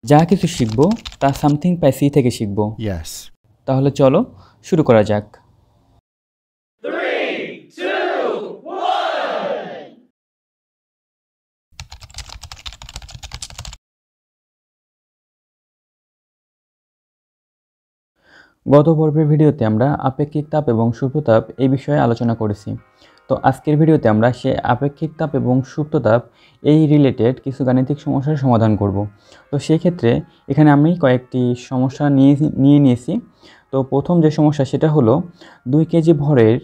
যা কিছু শিখব তা সামথিং প্যাসি থেকে শিখব। Yes. তাহলে চলো শুরু করা যাক। 3, 2, 1. গত পর্বের ভিডিওতে আমরা আপেক্ষিক তাপ এবং সুপ্ত তাপ এই বিষয়ে আলোচনা করেছি। তো আজকের ভিডিওতে আমরা সে আপেক্ষিক তাপ এবং সুপ্ত তাপ এই রিলেটেড কিছু গাণিতিক সমস্যার সমাধান করব। তো সেই ক্ষেত্রে এখানে আমি কয়েকটি সমস্যা নিয়ে নিয়েছি। তো প্রথম যে সমস্যা সেটা হলো 2 কেজি ভরের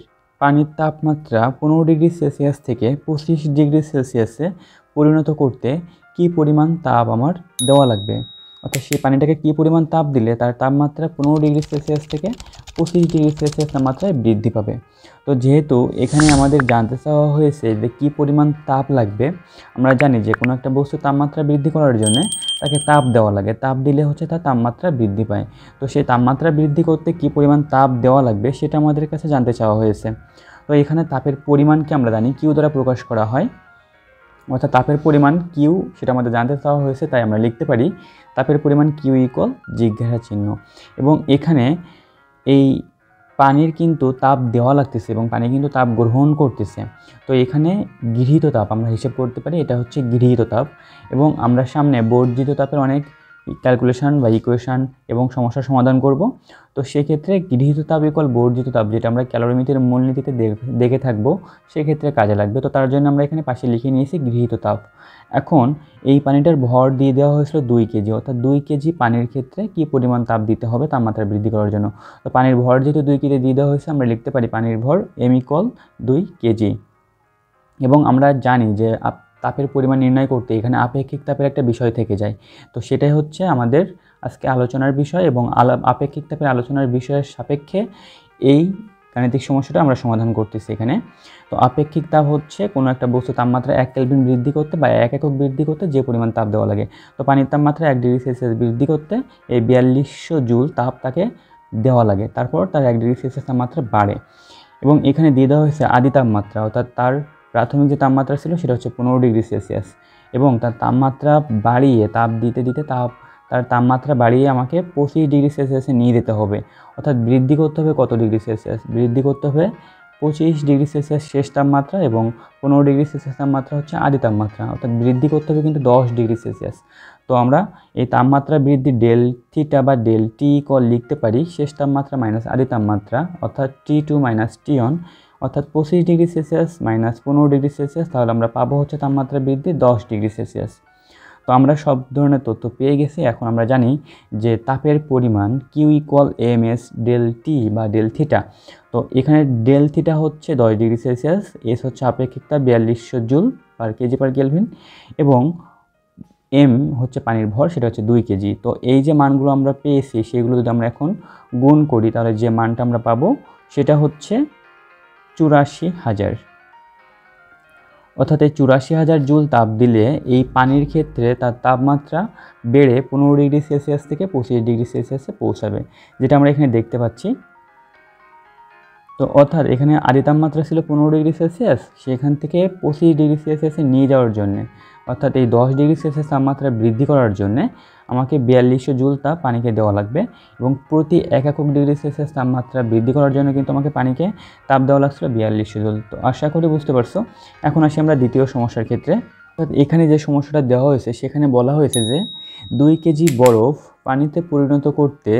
পানির তাপমাত্রা 15 ডিগ্রি সেলসিয়াস থেকে 25 ডিগ্রি সেলসিয়াসে পরিণত করতে কী পরিমাণ তাপ আমার দেওয়া লাগবে, অর্থাৎ সেই পানিটাকে কী পরিমাণ তাপ দিলে তার তাপমাত্রা 15 ডিগ্রি সেলসিয়াস থেকে 25 ডিগ্রি সেলসিয়াস তাপমাত্রায় বৃদ্ধি পাবে। তো যেহেতু এখানে আমাদের জানতে চাওয়া হয়েছে যে কী পরিমাণ তাপ লাগবে, আমরা জানি যে কোনো একটা বস্তুর তাপমাত্রা বৃদ্ধি করার জন্য তাকে তাপ দেওয়া লাগে, তাপ দিলে হচ্ছে তার তাপমাত্রা বৃদ্ধি পায়। তো সেই তাপমাত্রা বৃদ্ধি করতে কী পরিমাণ তাপ দেওয়া লাগবে সেটা আমাদের কাছে জানতে চাওয়া হয়েছে। তো এখানে তাপের পরিমাণকে আমরা জানি কিউ দ্বারা প্রকাশ করা হয়, অর্থাৎ তাপের পরিমাণ কিউ সেটা আমাদের জানতে চাওয়া হয়েছে, তাই আমরা লিখতে পারি তাপের পরিমাণ কিউ ইকুয়াল জিজ্ঞাসা চিহ্ন। এবং এখানে এই পানির কিন্তু তাপ দেওয়া লাগতেছে এবং পানি কিন্তু তাপ গ্রহণ করতেছে। তো এখানে গৃহীত তাপ আমরা হিসেব করতে পারি, এটা হচ্ছে গৃহীত তাপ। এবং আমরা সামনে বর্জিত তাপের অনেক ক্যালকুলেশন বা ইকুয়েশান এবং সমস্যার সমাধান করব। তো সেক্ষেত্রে গৃহীত তাপ ইকুয়াল বর্জিত তাপ, যেটা আমরা ক্যালোরিমিটার মূলনীতিতে দেখে থাকবো, সেক্ষেত্রে কাজে লাগবে। তো তার জন্য আমরা এখানে পাশে লিখে নিয়েছি গৃহীত তাপ। এখন এই পানিটার ভর দিয়ে দেওয়া হয়েছিল 2 কেজি, অর্থাৎ 2 কেজি পানির ক্ষেত্রে কী পরিমাণ তাপ দিতে হবে তাপমাত্রা বৃদ্ধি করার জন্য। তো পানির ভর যেহেতু 2 কেজি দিয়ে দেওয়া হয়েছে, আমরা লিখতে পারি পানির ভর এম ইকুয়াল 2 কেজি। এবং আমরা জানি যে তাপের পরিমাণ নির্ণয় করতে এখানে আপেক্ষিক তাপের একটা বিষয় থেকে যায়। তো সেটাই হচ্ছে আমাদের আজকে আলোচনার বিষয়, এবং আপেক্ষিক তাপের আলোচনার বিষয়ের সাপেক্ষে এই গাণিতিক সমস্যাটা আমরা সমাধান করতেছি এখানে। তো আপেক্ষিক তাপ হচ্ছে কোনো একটা বস্তু তাপমাত্রা 1 কেলভিন বৃদ্ধি করতে বা 1 একক বৃদ্ধি করতে যে পরিমাণ তাপ দেওয়া লাগে। তো পানির তাপমাত্রা 1 ডিগ্রি সেলসিয়াস বৃদ্ধি করতে এই 4200 জুল তাপ তাকে দেওয়া লাগে, তারপর তার 1 ডিগ্রি সেলসিয়াস তাপমাত্রা বাড়ে। এবং এখানে দিয়ে দেওয়া হয়েছে আদি তাপমাত্রা, অর্থাৎ তার প্রাথমিক যে তাপমাত্রা ছিল সেটা হচ্ছে 15 ডিগ্রি সেলসিয়াস, এবং তার তাপমাত্রা বাড়িয়ে তাপ দিতে দিতে তার তাপমাত্রা বাড়িয়ে আমাকে 25 ডিগ্রি সেলসিয়াসে নিয়ে যেতে হবে। অর্থাৎ বৃদ্ধি করতে হবে কত ডিগ্রি সেলসিয়াস? বৃদ্ধি করতে হবে 25 ডিগ্রি সেলসিয়াস শেষ তাপমাত্রা, এবং 15 ডিগ্রি সেলসিয়াস তাপমাত্রা হচ্ছে আদি তাপমাত্রা, অর্থাৎ বৃদ্ধি করতে হবে কিন্তু 10 ডিগ্রি সেলসিয়াস। তো আমরা এই তাপমাত্রা বৃদ্ধি ডেল থিটা বা ডেল টি ইকুয়াল লিখতে পারি শেষ তাপমাত্রা মাইনাস আদি তাপমাত্রা, অর্থাৎ T2 মাইনাস T1, অর্থাৎ 25 degree Celsius minus 15 degree Celsius, তাহলে আমরা পাবো হচ্ছে তাপমাত্রা বৃদ্ধি 10 ডিগ্রি সেলসিয়াস। তো আমরা সব ধরনের তথ্য পেয়ে গেছি। এখন আমরা জানি যে তাপের পরিমাণ Q equal m s del T বা ডেল থিটা। তো এখানে ডেল থিটা হচ্ছে 10 ডিগ্রি সেলসিয়াস, এস হচ্ছে আপেক্ষিক তাপ 4200 joule per kg per kelvin, এবং এম হচ্ছে পানির ভর, সেটা হচ্ছে 2 কেজি। তো এই যে মানগুলো আমরা পেয়েছি সেগুলো যদি আমরা এখন গুণ করি, তাহলে যে মানটা আমরা পাবো সেটা হচ্ছে 84,000। অর্থাৎ এই 84,000 জুল তাপ দিলে এই পানির ক্ষেত্রে তার তাপমাত্রা বেড়ে 15 ডিগ্রি সেলসিয়াস থেকে 25 ডিগ্রি সেলসিয়াসে পৌঁছাবে, যেটা আমরা এখানে দেখতে পাচ্ছি। তো অর্থাৎ এখানে আদি তাপমাত্রা ছিল 15 ডিগ্রি সেলসিয়াস, সেখান থেকে 25 ডিগ্রি সেলসিয়াসে নিয়ে যাওয়ার জন্যে, অর্থাৎ এই 10 ডিগ্রি সেলসিয়াস তাপমাত্রা বৃদ্ধি করার জন্যে আমাকে 4200 জুল তাপ পানিকে দেওয়া লাগবে, এবং প্রতি 1 একক ডিগ্রি সেলসিয়াস তাপমাত্রা বৃদ্ধি করার জন্য কিন্তু আমাকে পানিকে তাপ দেওয়া লাগছিল 4200 জুল। তো আশা করি বুঝতে পারছো। এখন আসি আমরা দ্বিতীয় সমস্যার ক্ষেত্রে। অর্থাৎ এখানে যে সমস্যাটা দেওয়া হয়েছে সেখানে বলা হয়েছে যে 2 কেজি বরফ পানিতে পরিণত করতে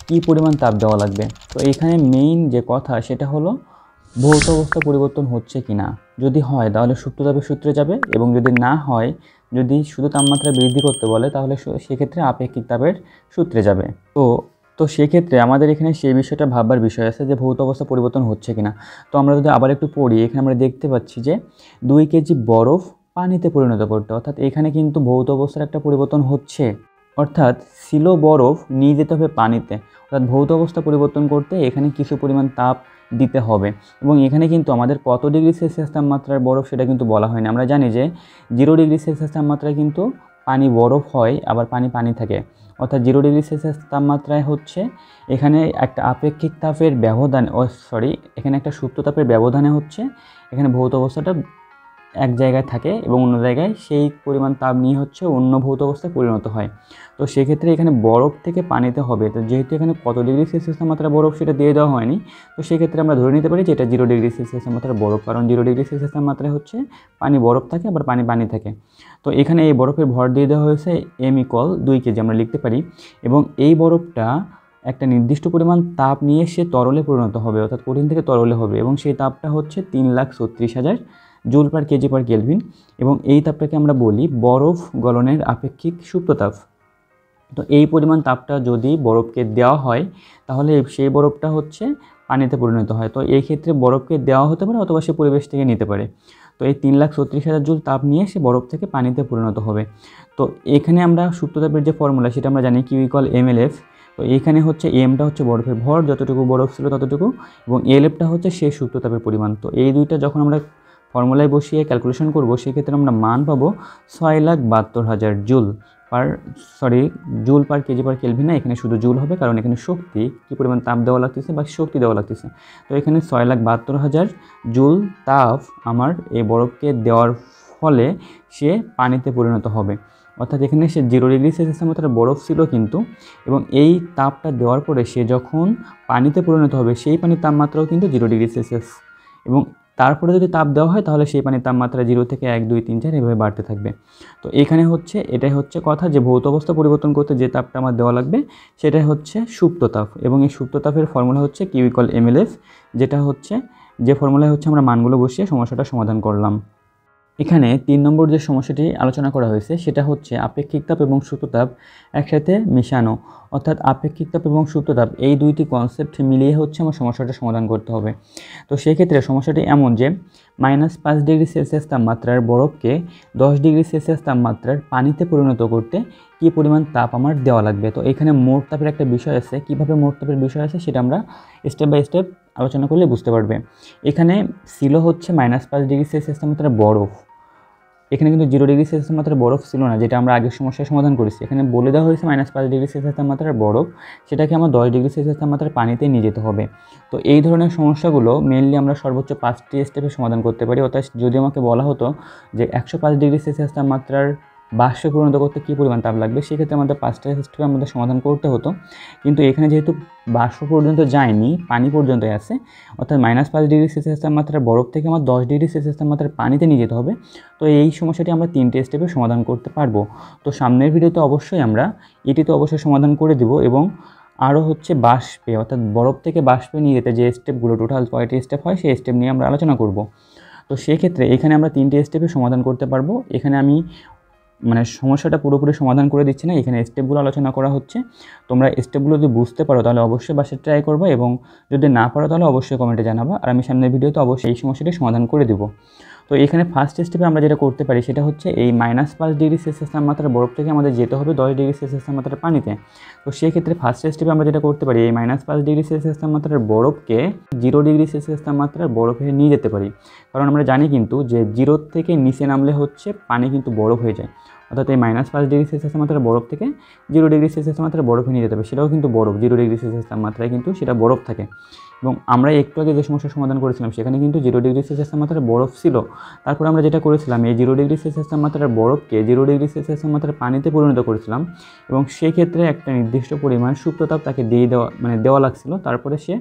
কী পরিমাণ তাপ দেওয়া লাগবে। তো এখানে মেইন যে কথা সেটা হলো ভৌত অবস্থা পরিবর্তন হচ্ছে কি না। যদি হয় তাহলে সুপ্ত তাপের সূত্রে যাবে, এবং যদি না হয়, যদি শুধু তাপমাত্রা বৃদ্ধি করতে বলে তাহলে সেক্ষেত্রে আপেক্ষিক তাপের সূত্রে যাবে। তো সেক্ষেত্রে আমাদের এখানে সেই বিষয়টা ভাববার বিষয় আছে যে ভৌত অবস্থা পরিবর্তন হচ্ছে কিনা। তো আমরা যদি আবার একটু পড়ি, এখানে আমরা দেখতে পাচ্ছি যে 2 কেজি বরফ পানিতে পরিণত করতে, অর্থাৎ এখানে কিন্তু ভৌত অবস্থার একটা পরিবর্তন হচ্ছে, অর্থাৎ ছিল বরফ নিয়ে যেতে হবে পানিতে। অর্থাৎ ভৌত অবস্থা পরিবর্তন করতে এখানে কিছু পরিমাণ তাপ দিতে হবে, এবং এখানে কিন্তু আমাদের কত ডিগ্রি সেলসিয়াস তাপমাত্রার বরফ সেটা কিন্তু বলা হয়নি। আমরা জানি যে 0 ডিগ্রি সেলসিয়াস তাপমাত্রায় কিন্তু পানি বরফ হয়, আবার পানি থাকে। অর্থাৎ 0 ডিগ্রি সেলসিয়াস তাপমাত্রায় হচ্ছে এখানে একটা আপেক্ষিক তাপের ব্যবধান, এখানে একটা সুপ্ত তাপের ব্যবধানে হচ্ছে এখানে ভৌত অবস্থাটা এক জায়গায় থাকে এবং অন্য জায়গায় সেই পরিমাণ তাপ নিয়ে হচ্ছে অন্য ভৌত অবস্থায় পরিণত হয়। তো সেক্ষেত্রে এখানে বরফ থেকে পানিতে হবে, তো যেহেতু এখানে কত ডিগ্রি সেলসিয়াস তাপমাত্রা বরফ সেটা দিয়ে দেওয়া হয়নি, তো সেক্ষেত্রে আমরা ধরে নিতে পারি যে এটা 0 ডিগ্রি সেলসিয়াস তাপমাত্রা বরফ, কারণ 0 ডিগ্রি সেলসিয়াস তাপমাত্রায় হচ্ছে পানি বরফ থাকে, আবার পানি পানি থাকে। তো এখানে এই বরফের ভর দিয়ে দেওয়া হয়েছে m = 2 কেজি আমরা লিখতে পারি, এবং এই বরফটা একটা নির্দিষ্ট পরিমাণ তাপ নিয়ে সে তরলে পরিণত হবে, অর্থাৎ কঠিন থেকে তরলে হবে, এবং সেই তাপটা হচ্ছে 3,36,000 joule per kg per kelvin, এবং এই তাপটাকে আমরা বলি বরফ গলনের আপেক্ষিক সুপ্ত তাপ। তো এই পরিমাণ তাপটা যদি বরফকে দেওয়া হয় তাহলে সেই বরফটা হচ্ছে পানিতে পরিণত হয়। তো এই ক্ষেত্রে বরফকে দেওয়া হতে পারে অথবা সে পরিবেশ থেকে নিতে পারে। তো এই 3,36,000 জুল তাপ নিয়ে সে বরফ থেকে পানিতে পরিণত হবে। তো এখানে আমরা সুপ্ত তাপের যে ফর্মুলা সেটা আমরা জানি, Q = mLF। তো এখানে হচ্ছে এমটা হচ্ছে বরফের ভর, যতটুকু বরফ ছিল ততটুকু, এবং এলএফটা হচ্ছে সেই সুপ্ত তাপের পরিমাণ। তো এই দুইটা যখন আমরা ফর্মুলায় বসিয়ে ক্যালকুলেশন করব, সেক্ষেত্রে আমরা মান পাবো 6,72,000 joule per kg per kelvin. না, এখানে শুধু জুল হবে, কারণ এখানে শক্তি কী পরিমাণ তাপ দেওয়া লাগতেছে বা শক্তি দেওয়া লাগতেছে। তো এখানে 6,72,000 জুল তাপ আমার এই বরফকে দেওয়ার ফলে সে পানিতে পরিণত হবে, অর্থাৎ এখানে সে 0 ডিগ্রি সেলসিয়াস তাপমাত্রার বরফ ছিল কিন্তু, এবং এই তাপটা দেওয়ার পরে সে যখন পানিতে পরিণত হবে সেই পানির তাপমাত্রাও কিন্তু 0 ডিগ্রি সেলসিয়াস, এবং তারপরে যদি তাপ দেওয়া হয় তাহলে সেই পানির তাপমাত্রা 0 থেকে 1, 2, 3, 4 এভাবে বাড়তে থাকবে। তো এখানে হচ্ছে এটাই হচ্ছে কথা, যে ভৌত অবস্থা পরিবর্তন করতে যে তাপটা আমার দেওয়া লাগবে সেটাই হচ্ছে সুপ্ত তাপ, এবং এই সুপ্ত তাপের ফর্মুলা হচ্ছে Q = mLF, যেটা হচ্ছে যে ফর্মুলায় হচ্ছে আমরা মানগুলো বসিয়ে সমস্যাটা সমাধান করলাম। এখানে 3 নম্বর যে সমস্যাটি আলোচনা করা হয়েছে সেটা হচ্ছে আপেক্ষিক তাপ এবং সুপ্ত তাপ একসাথে মেশানো, অর্থাৎ আপেক্ষিক তাপ এবং সুপ্ত তাপ এই দুইটি কনসেপ্ট মিলিয়ে হচ্ছে আমার সমস্যাটা সমাধান করতে হবে। তো সেই ক্ষেত্রে সমস্যাটি এমন যে -5 ডিগ্রি সেলসিয়াস তাপমাত্রার বরফকে 10 ডিগ্রি সেলসিয়াস তাপমাত্রার পানিতে পরিণত করতে কী পরিমাণ তাপ আমার দেওয়া লাগবে। তো এখানে মোট তাপের একটা বিষয় আছে, কীভাবে মোট তাপের বিষয় আছে সেটা আমরা স্টেপ বাই স্টেপ আলোচনা করলে বুঝতে পারবে। এখানে ছিল হচ্ছে -5 ডিগ্রি সেলসিয়াস তাপমাত্রার বরফ, এখানে কিন্তু 0 ডিগ্রি সেলসিয়াস তাপমাত্রার বরফ ছিল না, যেটা আমরা আগের সমস্যার সমাধান করেছি। এখানে বলে দেওয়া হয়েছে -5 ডিগ্রি সেলসিয়াস তাপমাত্রার বরফ, সেটাকে আমার 10 ডিগ্রি সেলসিয়াস তাপমাত্রার পানিতে নিয়ে যেতে হবে। তো এই ধরনের সমস্যাগুলো মেইনলি আমরা সর্বোচ্চ 5টি স্টেপে সমাধান করতে পারি, অর্থাৎ যদি আমাকে বলা হতো যে 105 ডিগ্রি সেলসিয়াস তাপমাত্রার বাষ্পে পরিণত করতে কী পরিমাণ তাপ লাগবে, সেক্ষেত্রে আমাদের 5টা স্টেপে আমাদের সমাধান করতে হতো। কিন্তু এখানে যেহেতু বাষ্প পর্যন্ত যায়নি, পানি পর্যন্তই আছে, অর্থাৎ -5 ডিগ্রি সেলসিয়াস তাপমাত্রার বরফ থেকে আমার 10 ডিগ্রি সেলসিয়াস তাপমাত্রার পানিতে নিয়ে যেতে হবে। তো এই সমস্যাটি আমরা 3টে স্টেপে সমাধান করতে পারবো। তো সামনের ভিডিওতে অবশ্যই আমরা এটি তো অবশ্যই সমাধান করে দিব, এবং আরও হচ্ছে বাষ্পে, অর্থাৎ বরফ থেকে বাষ্পে নিয়ে যেতে যে স্টেপগুলো টোটাল 6টি স্টেপ হয় সেই স্টেপ নিয়ে আমরা আলোচনা করব। তো সেক্ষেত্রে এখানে আমরা 3টে স্টেপে সমাধান করতে পারবো। এখানে আমি সমস্যাটা পুরোপুরি সমাধান করে দিচ্ছি না, এখানে স্টেপগুলো আলোচনা করা হচ্ছে। তোমরা স্টেপগুলো যদি বুঝতে পারো তাহলে অবশ্যই বাসায় ট্রাই করবে, এবং যদি না পারো তাহলে অবশ্যই কমেন্টে জানাবা, আর আমি সামনের ভিডিওতে অবশ্যই এই সমস্যাটি সমাধান করে দেবো। তো এখানে ফার্স্ট স্টেপে আমরা যেটা করতে পারি সেটা হচ্ছে এই -5 ডিগ্রি সেলসিয়াস তাপমাত্রার বরফ থেকে আমাদের যেতে হবে 10 ডিগ্রি সেলসিয়াস তাপমাত্রার পানিতে। তো সেই ক্ষেত্রে ফার্স্ট স্টেপে আমরা যেটা করতে পারি, এই -5 ডিগ্রি সেলসিয়াস তাপমাত্রার বরফকে 0 ডিগ্রি সেলসিয়াস তাপমাত্রার বরফে নিয়ে যেতে পারি, কারণ আমরা জানি কিন্তু যে 0 থেকে নিচে নামলে হচ্ছে পানি কিন্তু বরফ হয়ে যায়, অর্থাৎ এই -5 ডিগ্রি সেলসিয়াস তাপমাত্রার বরফ থেকে 0 ডিগ্রি সেলসিয়াস তাপমাত্রার বরফে নিয়ে যেতে হবে, সেটাও কিন্তু বরফ 0 ডিগ্রি সেলসিয়াস তাপমাত্রায় কিন্তু সেটা বরফ থাকে। এবং আমরা একটু আগে যে সমস্যার সমাধান করেছিলাম সেখানে কিন্তু 0 ডিগ্রি সেলসিয়াস তাপমাত্রার বরফ ছিল, তারপর আমরা যেটা করেছিলাম এই 0 ডিগ্রি সেলসিয়াস তাপমাত্রার বরফকে 0 ডিগ্রি সেলসিয়াস তাপমাত্রার পানিতে পরিণত করেছিলাম, এবং সেই ক্ষেত্রে একটা নির্দিষ্ট পরিমাণ সুপ্ত তাপ তাকে দিয়ে দেওয়া লাগছিল, তারপরে সে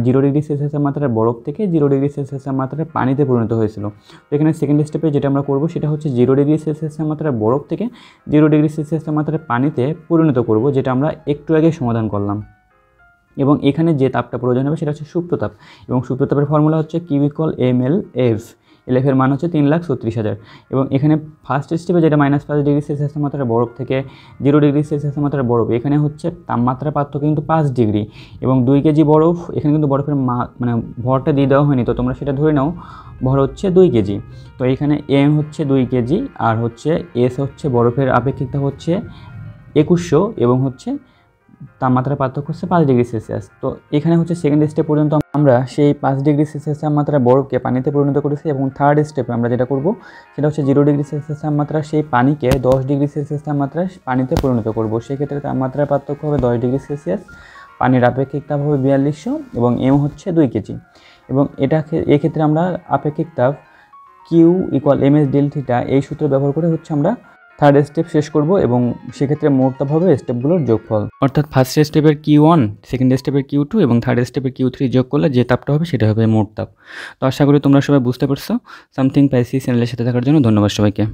0 ডিগ্রি সেলসিয়াস তাপমাত্রার বরফ থেকে 0 ডিগ্রি সেলসিয়াস তাপমাত্রার পানিতে পরিণত হয়েছিল। তো এখানে সেকেন্ড স্টেপে যেটা আমরা করব সেটা হচ্ছে 0 ডিগ্রি সেলসিয়াস তাপমাত্রার বরফ থেকে 0 ডিগ্রি সেলসিয়াস তাপমাত্রার পানিতে পরিণত করব, যেটা আমরা একটু আগে সমাধান করলাম। এবং এখানে যে তাপটা প্রয়োজন হবে সেটা হচ্ছে সুপ্ত তাপ, এবং সুপ্ত তাপের ফর্মুলা হচ্ছে Q = mLF। এলএফ এর মান হচ্ছে 3,36,000। এবং এখানে ফার্স্ট স্টেপে যেটা -5 ডিগ্রি সেলসিয়াস তাপমাত্রার বরফ থেকে 0 ডিগ্রি সেলসিয়াস তাপমাত্রার বরফ, এখানে হচ্ছে তাপমাত্রা পার্থক্য কিন্তু 5 ডিগ্রি, এবং 2 কেজি বরফ, এখানে কিন্তু বরফের ভরটা দিয়ে দেওয়া হয়নি, তো তোমরা সেটা ধরে নাও ভর হচ্ছে 2 কেজি। তো এখানে m হচ্ছে 2 কেজি, আর হচ্ছে s হচ্ছে বরফের আপেক্ষিক তাপ হচ্ছে 2100, এবং হচ্ছে তাপমাত্রার পার্থক্য হচ্ছে 5 ডিগ্রি সেলসিয়াস। তো এখানে হচ্ছে সেকেন্ড স্টেপ পর্যন্ত আমরা সেই 5 ডিগ্রি সেলসিয়াস তাপমাত্রার বরফকে পানিতে পরিণত করেছি, এবং থার্ড স্টেপে আমরা যেটা করব সেটা হচ্ছে 0 ডিগ্রি সেলসিয়াস তাপমাত্রা সেই পানিকে 10 ডিগ্রি সেলসিয়াস তাপমাত্রায় পানিতে পরিণত করব। সেক্ষেত্রে তাপমাত্রার পার্থক্য হবে 10 ডিগ্রি সেলসিয়াস, পানির আপেক্ষিক তাপ হবে 4200, এবং m হচ্ছে 2 কেজি। এবং এক্ষেত্রে আমরা আপেক্ষিক তাপ Q Q equal ms del theta এই সূত্র ব্যবহার করে হচ্ছে আমরা থার্ড স্টেপ শেষ করব এবং সেক্ষেত্রে মোট তাপ হবে স্টেপগুলোর যোগফল। অর্থাৎ ফার্স্ট স্টেপের Q1, সেকেন্ড স্টেপের Q2 এবং থার্ড স্টেপের Q3 যোগ করলে যে তাপটা হবে সেটা হবে মোট তাপ। তো আশা করি তোমরা সবাই বুঝতে পারছো। সামথিং পাইসি চ্যানেলের সাথে থাকার জন্য ধন্যবাদ সবাইকে।